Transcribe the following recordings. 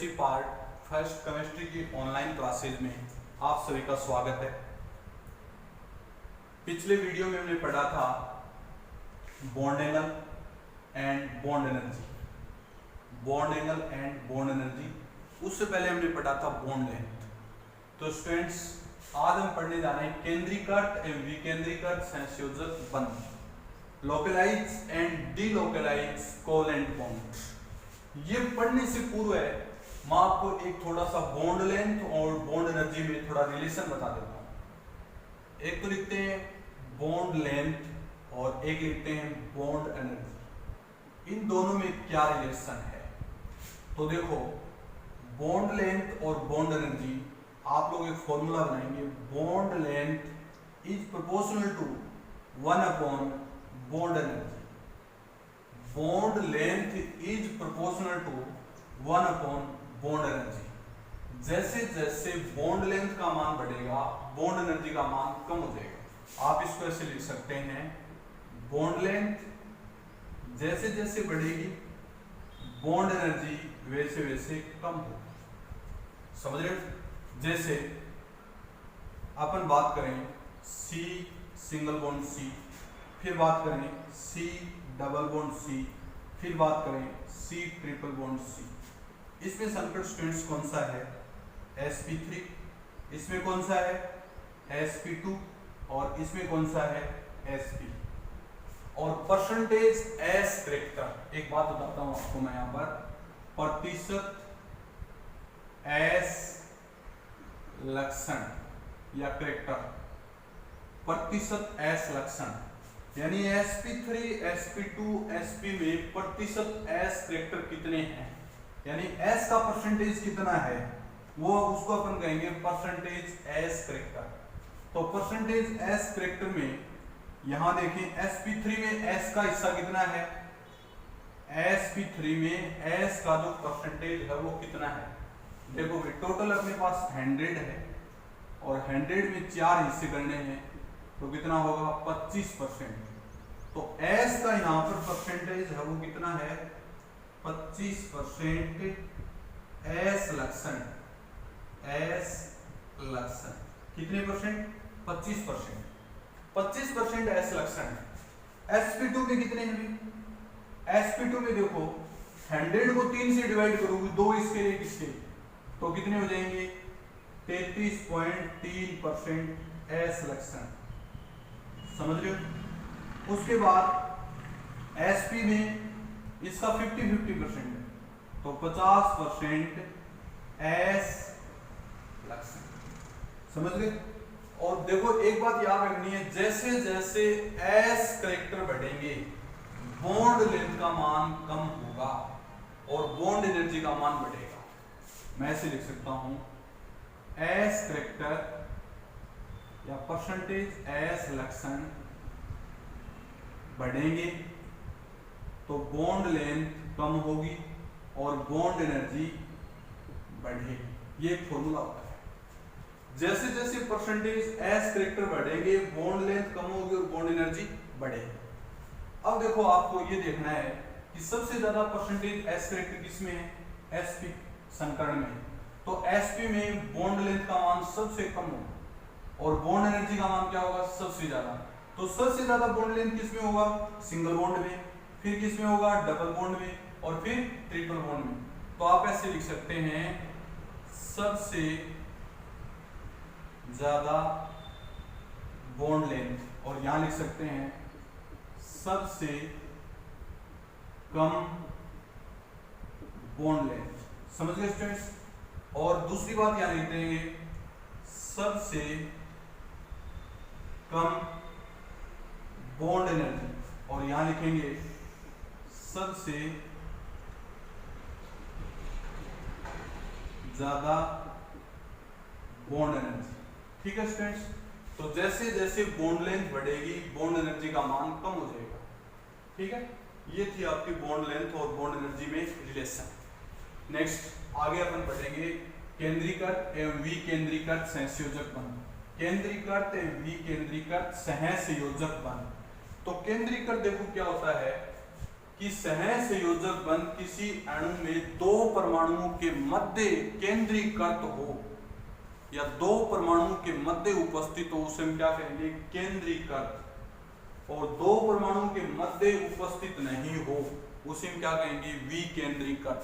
UPSC part first chemistry की online classes में आप सभी का स्वागत है। पिछले वीडियो में हमने पढ़ा था bond angle and bond energy, bond angle and bond energy. उससे पहले हमने पढ़ा था बॉन्ड लेंथ। तो स्टूडेंट्स, आज हम पढ़ने जा रहे हैं केंद्रीकृत एवं विकेंद्रीकृत संयोजक बंध, localize and delocalize covalent bond. ये पढ़ने से पूर्व है मैं आपको एक थोड़ा सा बॉन्ड लेंथ और बॉन्ड एनर्जी में थोड़ा रिलेशन बता देता हूं। एक तो लिखते हैं बॉन्ड लेंथ और एक लिखते हैं बॉन्ड एनर्जी। इन दोनों में क्या रिलेशन है? तो देखो, बॉन्ड लेंथ और बॉन्ड एनर्जी, आप लोग एक फॉर्मूला बनाएंगे। Bond length is proportional to 1 upon bond energy. Bond length is proportional to 1 upon bond energy. जैसे जैसे बॉन्ड लेंथ का मान बढ़ेगा, बॉन्ड एनर्जी का मान कम हो जाएगा। आप इसको ऐसे लिख सकते हैं, बॉन्ड लेंथ जैसे जैसे बढ़ेगी, बॉन्ड एनर्जी वैसे वैसे कम होगी। समझ रहे हो? जैसे अपन बात करें C सिंगल बॉन्ड C, फिर बात करें C डबल बॉन्ड C, फिर बात करें C ट्रिपल बॉन्ड C। इसमें संकट स्टूडेंट्स कौन सा है? sp3। इसमें कौन सा है? sp2। और इसमें कौन सा है? sp। और परसेंटेज s करेक्टर, एक बात बताता हूं आपको मैं यहां पर, प्रतिशत s लक्षण या करेक्टर, प्रतिशत s लक्षण, यानी sp3, sp2, sp में प्रतिशत s करेक्टर कितने हैं, यानी s का परसेंटेज कितना है, वो उसको अपन कहेंगे परसेंटेज s करेक्टर। तो परसेंटेज s करेक्टर में यहां देखें sp3 में s का हिस्सा कितना है? sp3 में s का जो परसेंटेज है वो कितना है? देखो भाई, टोटल अपने पास 100 है और 100 में 4 हिस्से करने हैं तो कितना होगा? 25%। तो s का यहां पर परसेंटेज है वो कितना है? 25% s लक्षण। s लक्षण कितने परसेंट? 25%। 25% s लक्षण। sp2 में कितने हैं? sp2 में देखो, 100 को 3 से डिवाइड करोगे, 2 इसके एक इसके, तो कितने हो जाएंगे? 33.3% s लक्षण। समझ रहे हो? उसके बाद sp में इसका 50-50% है, तो 50% s लक्षण। समझ गए? और देखो, एक बात याद रखनी है, जैसे जैसे s करेक्टर बढ़ेंगे, बॉन्ड लेंथ का मान कम होगा और बॉन्ड एनर्जी का मान बढ़ेगा। मैं ऐसे लिख सकता हूं, s करेक्टर या परसेंटेज s लक्षण बढ़ेंगे तो बॉन्ड लेंथ कम होगी और बॉन्ड एनर्जी बढ़ेगी। ये एक फॉर्मूला होता है। जैसे जैसे परसेंटेज s करेक्टर बढ़ेंगे, बॉन्ड लेंथ कम होगी और बॉन्ड एनर्जी बढ़ेगी। अब देखो, आपको ये देखना है कि सबसे ज्यादा परसेंटेज s करेक्टर किसमें है? sp संकरण में। तो sp में बॉन्ड लेंथ का मान सबसे कम होगा और बॉन्ड एनर्जी का मान क्या होगा? सबसे ज्यादा। तो सबसे ज्यादा बॉन्ड लेंथ किसमें होगा? सिंगल बॉन्ड में, फिर किसमें होगा? डबल बॉन्ड में, और फिर ट्रिपल बॉन्ड में। तो आप ऐसे लिख सकते हैं, सबसे ज्यादा बॉन्ड लेंथ, और यहां लिख सकते हैं सबसे कम बॉन्ड लेंथ। समझ गए स्टूडेंट्स? और दूसरी बात यहां लिखते हैं, सबसे कम बॉन्ड एनर्जी, और यहां लिखेंगे सबसे ज्यादा बॉन्ड एनर्जी। ठीक है स्टूडेंट्स? तो जैसे जैसे बॉन्ड लेंथ बढ़ेगी, बॉन्ड एनर्जी का मान कम हो जाएगा। ठीक है? ये थी आपकी बॉन्ड लेंथ और बॉन्ड एनर्जी में रिलेशन। नेक्स्ट आगे अपन पढ़ेंगे केंद्रीकृत एवं विकेंद्रीकृत सहसंयोजक बंध। केंद्रीकृत एवं विकेंद्रीकृत सहसंयोजक बंध। तो केंद्रीकृत देखो क्या होता है कि सहसंयोजक बंध किसी अणु में दो परमाणुओं के मध्य केंद्रीकृत हो या दो परमाणुओं के मध्य उपस्थित हो, उसे हम क्या कहेंगे? केंद्रीकृत। और दो परमाणुओं के मध्य उपस्थित नहीं हो, उसे हम क्या कहेंगे? विकेंद्रीकृत।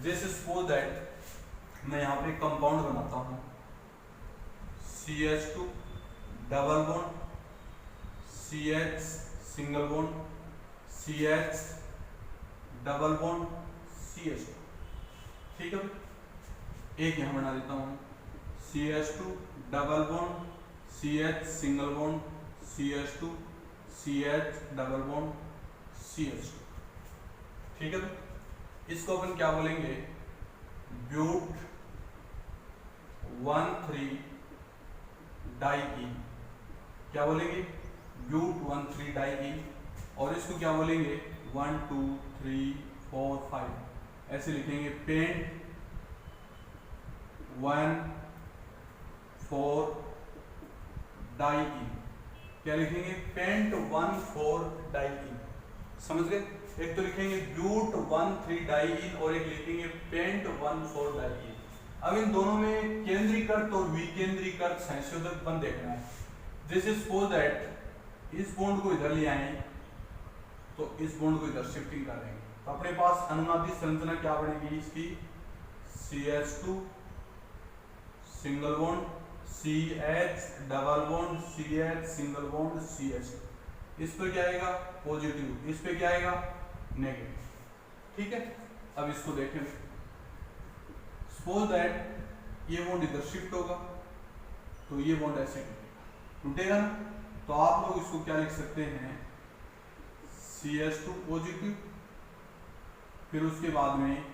जैसे सपोज दैट मैं यहाँ पे कंपाउंड बनाता हूं CH2 double bond CH single bond CH double bond CH2, ठीक है। एक यहां बना देता हूं CH2 double bond CH single bond CH2 CH double bond CH2, ठीक है। इसको अपन क्या बोलेंगे? But 1,3 diene. क्या बोलेंगे? But 1,3 diene. और इसको क्या बोलेंगे? 1 2 3 4 5 ऐसे लिखेंगे। Pent 1,4 diene. क्या लिखेंगे? Pent 1,4 diene. समझ गए? एक तो लिखेंगे ब्यूट 1,3 डाइईन और एक लिखेंगे पेंट 1,4 डाइईन। अब इन दोनों में केंद्रीकृत और विकेंद्रीकृत संयोजक बंध देखना है। जैसे सपोज दैट इस बॉन्ड को इधर ले आए तो इस बॉन्ड को इधर शिफ्टिंग कर देंगे, तो अपने पास अनुनादी संरचना क्या बनेगी इसकी? CH2 single bond CH double bond CH single bond CH। इस पर क्या आएगा? पॉजिटिव। इस पे क्या आएगा? नेगेटिव, ठीक है। अब इसको देखें। सपोज दैट ये बॉन्ड इधर शिफ्ट होगा तो ये बॉन्ड ऐसे टूटेगा ना, तो आप लोग इसको क्या लिख सकते हैं? CH2 पॉजिटिव, फिर उसके बाद में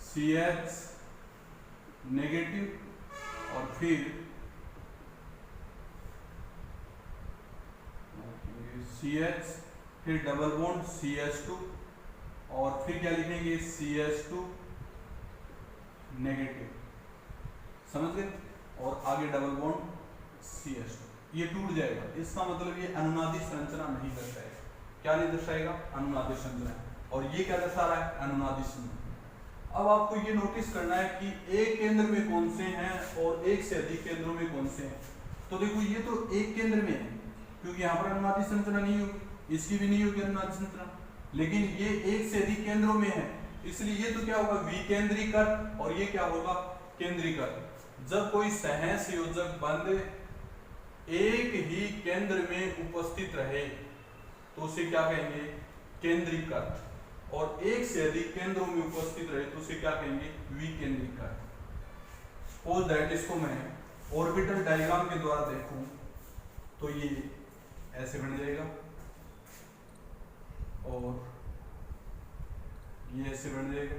CH नेगेटिव और फिर CH, फिर डबल बॉन्ड CH2 और फिर क्या लिखेंगे? CH2 negative. समझ गए? और आगे डबल बॉन्ड CH2। ये टूट जाएगा। इसका मतलब ये अनुनादी संरचना नहीं दर्शाएगा। क्या नहीं दर्शाएगा? अनुनादी संरचना। और ये क्या दर्शा रहा है? अनुनादी संरचना। अब आपको ये नोटिस करना है कि एक केंद्र में कौन से हैं और एक से अधिक केंद्रों में कौन से हैं। तो देखो ये तो एक केंद्र में है क्योंकि यहाँ पर अनुनादी संरचना नहीं होगी, इसकी भी नहीं होगी अनुनादी संरचना, लेकिन ये एक से अधिक केंद्रों में है, इसलिए ये तो क्या होगा? विकेंद्रीकृत। और ये क्या होगा? केंद्रीकृत। जब कोई सहसंयोजक बंध एक ही केंद्र में उपस्थित रहे तो उसे क्या कहेंगे? केंद्रीकृत। और एक से अधिक केंद्रों में उपस्थित रहे तो उसे क्या कहेंगे? विकेंद्रीकृत। सपोज दैट इसको मैं ऑर्बिटल डायग्राम के द्वारा देखूं तो ये ऐसे बन जाएगा और ये ऐसे बन जाएगा,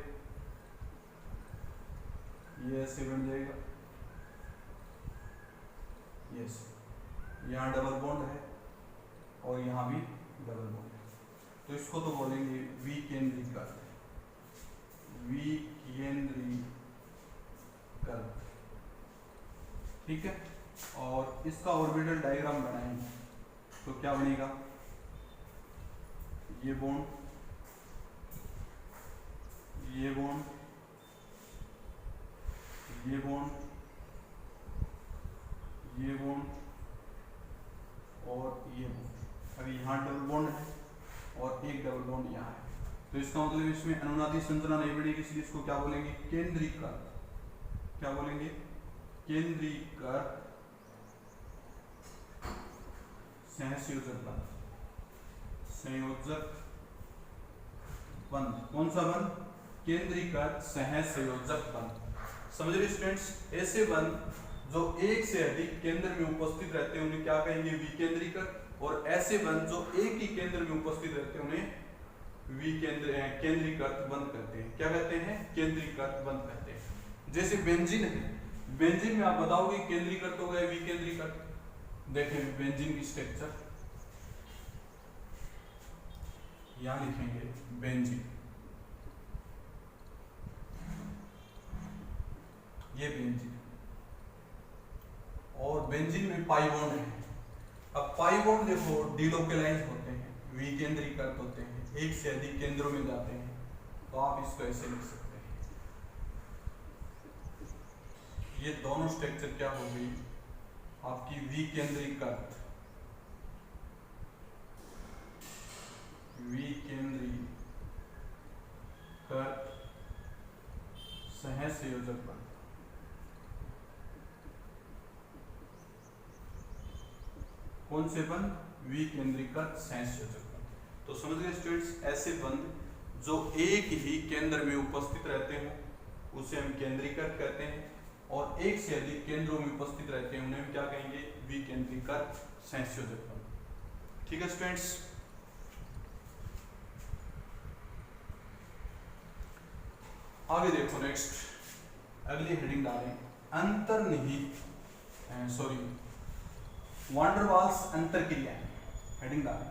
ये ऐसे बन जाएगा, यस। यहाँ डबल बॉन्ड है और यहाँ भी डबल बॉन्ड है, तो इसको तो बोलेंगे विकेंद्रीकृत। विकेंद्रीकृत, ठीक है। और इसका ऑर्बिटल डायग्राम बनाएंगे तो क्या बनेगा? ये बॉन्ड, ये बॉन्ड, ये बॉन्ड, ये बॉन्ड और ये बॉन्ड। अभी यहाँ डबल बॉन्ड है और एक डबल बॉन्ड यहाँ है, तो इसका मतलब इसमें अनुनादी संरचना नहीं बनेगी, इसलिए इसको क्या बोलेंगे? केंद्रीकृत। क्या बोलेंगे? केंद्रीकृत सहसंयोजक बंध। संयोजक बंध। कौन सा बंध? केंद्रीकृत सहसंयोजक बंध। समझ रहे स्टूडेंट्स? ऐसे बंध जो एक से अधिक केंद्र में उपस्थित रहते हैं उन्हें क्या कहेंगे? विकेंद्रीकृत। और ऐसे बंध जो एक ही केंद्र में उपस्थित रहते हैं उन्हें केंद्रीकृत बंध कहते हैं। क्या कहते हैं? केंद्रीकृत बंध कहते हैं। जैसे बेंजीन है, बेंजीन में आप बताओगे केंद्रीकृत हो गया विकेंद्रीकृत। देखें बेंजीन की स्ट्रक्चर, यहां लिखेंगे बेंजीन, ये बेंजीन, और बेंजीन में पाई बॉन्ड है। अब पाई बॉन्ड देखो डिलोकेलाइज होते हैं, विकेंद्रीकृत होते हैं, एक से अधिक केंद्रों में जाते हैं, तो आप इसको ऐसे लिख सकते हैं। ये दोनों स्ट्रक्चर क्या हो गई आपकी विकेंद्रीकृत, सहसंयोजक बंध। कौन से बंध? विकेंद्रीकृत सहसंयोजक बंध। तो समझ गए स्टूडेंट्स, ऐसे बंध जो एक ही केंद्र में उपस्थित रहते हो उसे हम केंद्रीकृत कहते हैं, और एक से अधिक केंद्रों में उपस्थित रहते हैं उन्हें हम क्या कहेंगे? विकेंद्रीकृत सहसंयोजक बंध। ठीक है स्टूडेंट्स, आगे देखो नेक्स्ट अगली हेडिंग डालें, अंतर्निहित वांडर वाल्स अंतरक्रियाएं। हेडिंग डालें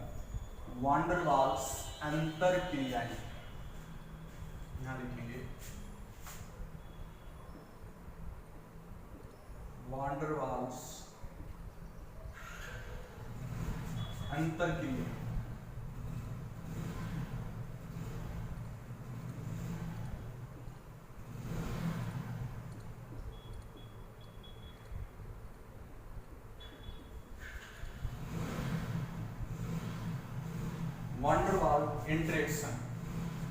वांडर वाल्स अंतरक्रियाएं, यहां लिखेंगे वांडर वाल्स अंतरक्रिया। Van der Waal interaction,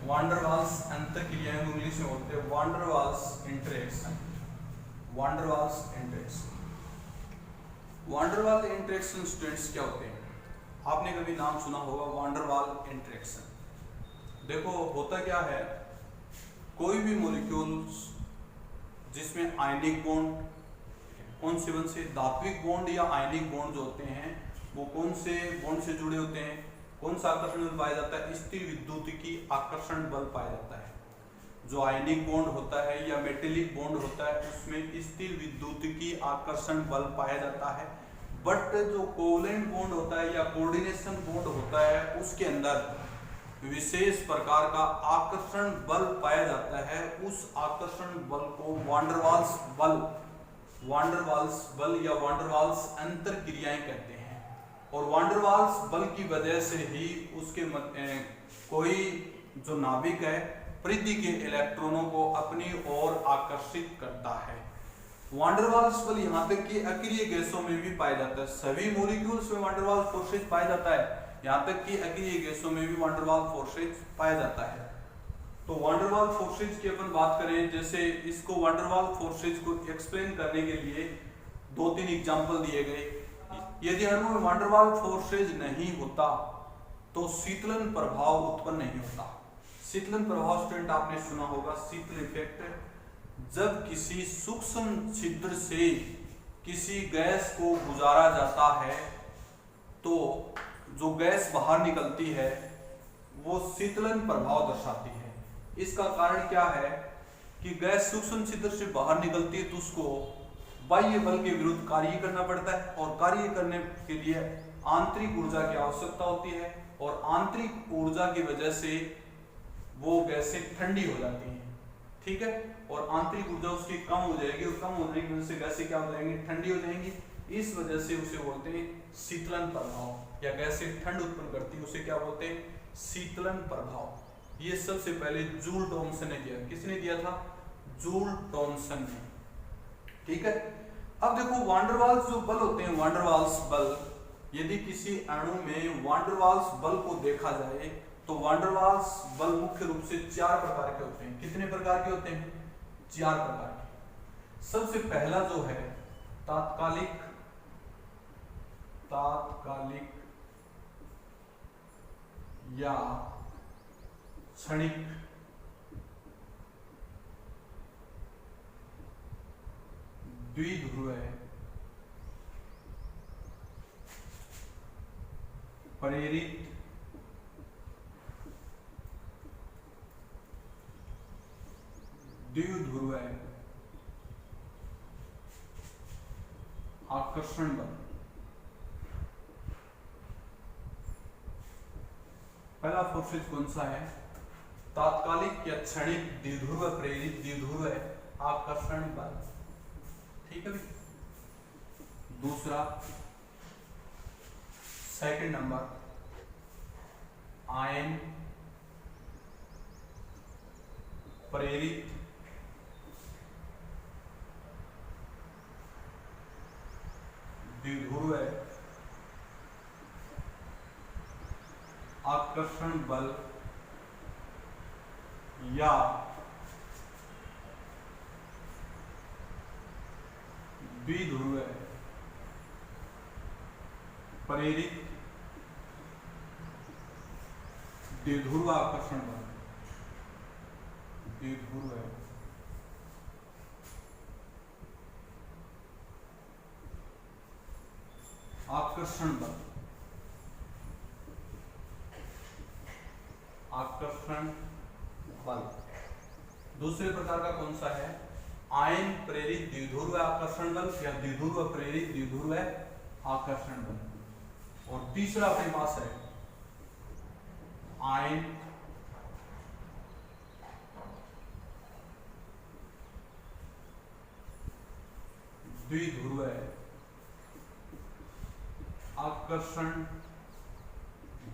van der Waals अंतरक्रियाएं इंग्लिश में होते हैं van der Waals interaction, van der Waals interaction. Van der Waal interaction students क्या होते हैं? आपने कभी नाम सुना होगा वांडर वाल इंटरेक्शन। देखो होता क्या है, कोई भी मॉलिक्यूल्स जिसमें आयनिक बॉन्ड, कौन से बंध से? धात्विक बॉन्ड या आयनिक बॉन्ड जो होते हैं वो कौन से बॉन्ड से जुड़े होते हैं? कौन सा आकर्षण बल पाया जाता है? स्थिर विद्युतीय आकर्षण बल पाया जाता है। जो आयनिक बॉन्ड होता है या मेटेलिक बॉन्ड होता है उसमें स्थिर विद्युतीय आकर्षण बल पाया जाता है। बट जो कोवलेंट बॉन्ड होता है या कोऑर्डिनेशन बॉन्ड होता है उसके अंदर विशेष प्रकार का आकर्षण बल पाया जाता है। उस आकर्षण बल को वांडर वाल्स बल, वांडर वाल्स बल या वांडर वाल्स अंतरक्रियाएं कहते हैं। और वांडर वाल्स बल की वजह से ही उसके कोई जो नाभिक है परिधि के इलेक्ट्रॉनों को अपनी ओर आकर्षित करता है। वांडर वाल्स बल यहाँ तक कि अक्रिय गैसों में भी पाया जाता है। सभी मॉलिक्यूल्स में वांडर वाल्स फोर्सेज पाया जाता है, यहाँ तक कि अक्रिय गैसों में भी वांडर वाल्स फोर्सेज पाया जाता है। तो वांडर वाल्स फोर्सेज की अपन बात करें, जैसे इसको वांडर वाल्स फोर्सेज को एक्सप्लेन करने के लिए 2-3 एग्जांपल दिए गए। यदि अणु में वांडर वाल्स फोर्सेज नहीं होता तो शीतलन प्रभाव उत्पन्न नहीं होता। शीतलन प्रभाव स्टूडेंट आपने सुना होगा, शीतल इफेक्ट। जब किसी सूक्ष्म छिद्र से किसी गैस को गुजारा जाता है तो जो गैस बाहर निकलती है वो शीतलन प्रभाव दर्शाती है। इसका कारण क्या है कि गैस सूक्ष्म छिद्र से बाहर निकलती है तो उसको बाह्य बल के विरुद्ध कार्य करना पड़ता है, और कार्य करने के लिए आंतरिक ऊर्जा की आवश्यकता होती है, और आंतरिक ऊर्जा की वजह से वो गैसें ठंडी हो जाती हैं। ठीक है, और आंतरिक ऊर्जा उसकी कम हो जाएगी, और कम होने की वजह से गैसें क्या हो जाएंगी? ठंडी हो जाएंगी। इस वजह से उसे बोलते हैं शीतलन प्रभाव, या गैसें ठंड उत्पन्न करती है उसे क्या बोलते हैं? शीतलन प्रभाव। ये सबसे पहले जूल थॉमसन ने दिया। किसने दिया था? जूल थॉमसन ने। ठीक है, अब देखो वांडर वाल्स जो बल होते हैं, वांडर वाल्स बल, यदि किसी अणु में वांडर वाल्स बल को देखा जाए तो वांडर वाल्स बल मुख्य रूप से 4 प्रकार के होते हैं। कितने प्रकार के होते हैं? 4 प्रकार के। सबसे पहला जो है तात्कालिक या क्षणिक द्विध्रुव प्रेरित द्विध्रुव आकर्षण बल। पहला फोर्सेज कौन सा है? तात्कालिक या क्षणिक द्विध्रुव प्रेरित द्विध्रुव आकर्षण बल। ठीक है, दूसरा सेकंड नंबर आयन प्रेरित द्विध्रुव आकर्षण बल या द्विध्रुव प्रेरित द्विध्रुव आकर्षण बल, द्विध्रुव आकर्षण बल, आकर्षण बल। दूसरे प्रकार का कौन सा है? आयन प्रेरित द्विध्रुव आकर्षण बल या द्विध्रुव प्रेरित द्विध्रुव आकर्षण बल। और तीसरा अपने पास है आयन द्विध्रुव आकर्षण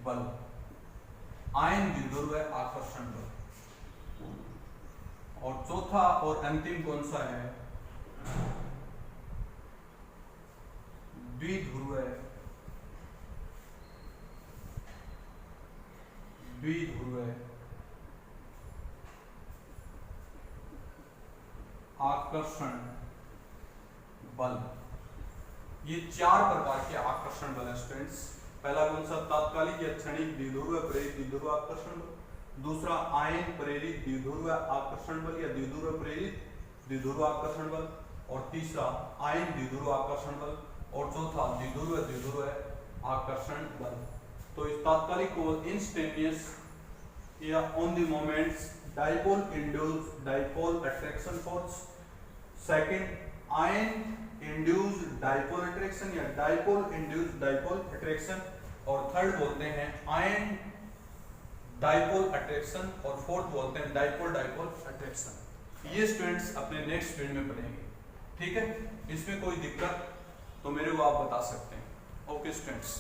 बल, आयन द्विध्रुव आकर्षण बल। और चौथा और अंतिम कौन सा है? द्विध्रुव आकर्षण बल। ये चार प्रकार के आकर्षण बल है स्टूडेंट्स। पहला कौन सा? तात्कालिक या क्षणिक द्विध्रुव प्रेरित द्विध्रुव आकर्षण बल। दूसरा आयन प्रेरित द्विध्रुव आकर्षण बल या द्विध्रुव प्रेरित द्विध्रुव आकर्षण बल। और तीसरा आयन द्विध्रुव आकर्षण बल। और चौथा द्विध्रुव आकर्षण बल। तो इस तात्कालिक को इंस्टेंटेनियस या on the moments dipole induced dipole attraction force, second ion induced dipole attraction या डाइपोल इंड्यूस्ड डाइपोल अट्रैक्शन, और थर्ड बोलते हैं आयन डाइपोल अट्रैक्शन, और फोर्थ बोलते हैं डाइपोल डाइपोल अट्रैक्शन। ये स्टूडेंट्स अपने नेक्स्ट वीडियो में पढ़ेंगे, ठीक है। इसमें कोई दिक्कत तो मेरे को आप बता सकते हैं। Okay students.